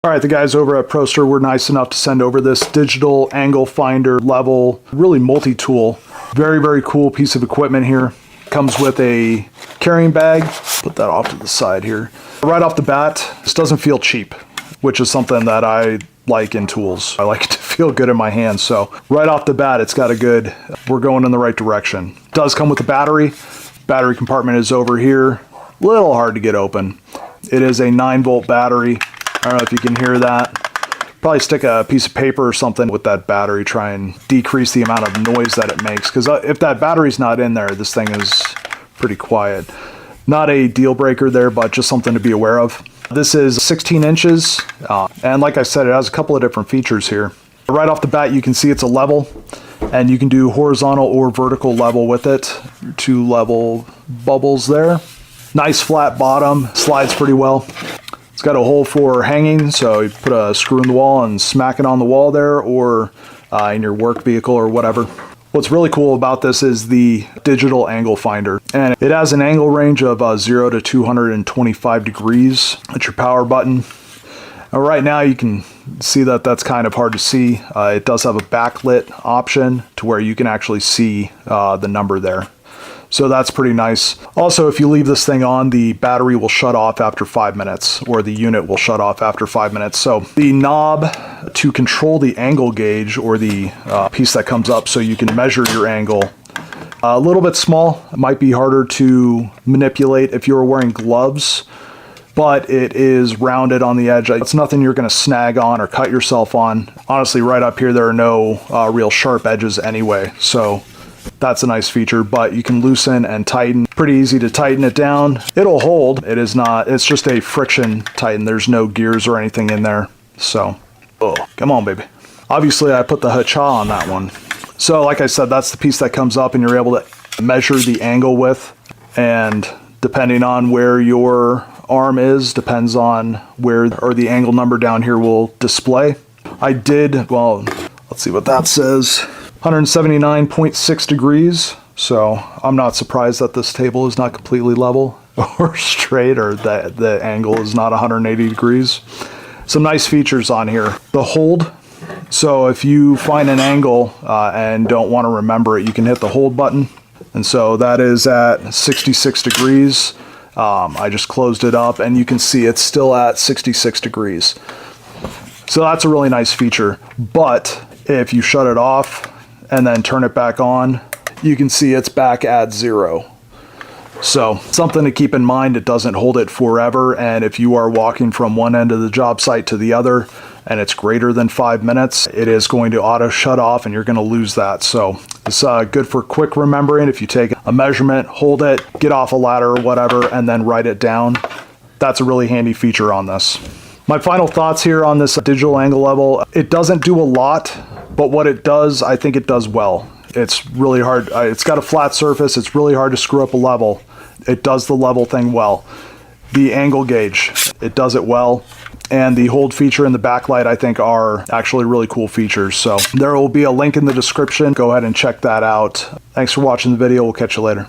All right, the guys over at Proster were nice enough to send over this digital angle finder level, really multi-tool. Very, very cool piece of equipment here. Comes with a carrying bag. Put that off to the side here. Right off the bat, this doesn't feel cheap, which is something that I like in tools. I like it to feel good in my hands. So right off the bat, it's got a good, we're going in the right direction. It does come with a battery. Battery compartment is over here. A little hard to get open. It is a 9-volt battery. I don't know if you can hear that. Probably stick a piece of paper or something with that battery, try and decrease the amount of noise that it makes. Because if that battery's not in there, this thing is pretty quiet. Not a deal breaker there, but just something to be aware of. This is 16 inches, and like I said, it has a couple of different features here. Right off the bat, you can see it's a level, and you can do horizontal or vertical level with it. 2 level bubbles there. Nice flat bottom, slides pretty well. It's got a hole for hanging, so you put a screw in the wall and smack it on the wall there, or in your work vehicle or whatever. What's really cool about this is the digital angle finder, and it has an angle range of 0 to 225 degrees. That's your power button. Right now you can see that that's kind of hard to see. It does have a backlit option to where you can actually see the number there. So that's pretty nice. Also, if you leave this thing on, the battery will shut off after 5 minutes, or the unit will shut off after 5 minutes. So the knob to control the angle gauge, or the piece that comes up so you can measure your angle, a little bit small. It might be harder to manipulate if you're wearing gloves, but it is rounded on the edge. It's nothing you're going to snag on or cut yourself on. Honestly, right up here, there are no real sharp edges anyway. So that's a nice feature, but you can loosen and tighten. Pretty easy to tighten it down. It'll hold. It is not, it's just a friction tighten. There's no gears or anything in there. So, oh, come on, baby. Obviously, I put the ha-cha on that one. So, like I said, that's the piece that comes up and you're able to measure the angle with. And depending on where your arm is, depends on where, or the angle number down here will display. I did, well, let's see what that says. 179.6 degrees, so I'm not surprised that this table is not completely level or straight, or that the angle is not 180 degrees. Some nice features on here. The hold, so if you find an angle and don't want to remember it, you can hit the hold button, and so that is at 66 degrees. I just closed it up and you can see it's still at 66 degrees. So that's a really nice feature, but if you shut it off and then turn it back on, you can see it's back at 0. So something to keep in mind, it doesn't hold it forever, and if you are walking from one end of the job site to the other and it's greater than 5 minutes, it is going to auto shut off and you're going to lose that. So it's good for quick remembering. If you take a measurement, hold it, get off a ladder or whatever, and then write it down, that's a really handy feature on this. My final thoughts here on this digital angle level, it doesn't do a lot, but what it does, I think it does well. It's really hard. It's got a flat surface. It's really hard to screw up a level. It does the level thing well. The angle gauge, it does it well. And the hold feature and the backlight, I think, are actually really cool features. So there will be a link in the description. Go ahead and check that out. Thanks for watching the video. We'll catch you later.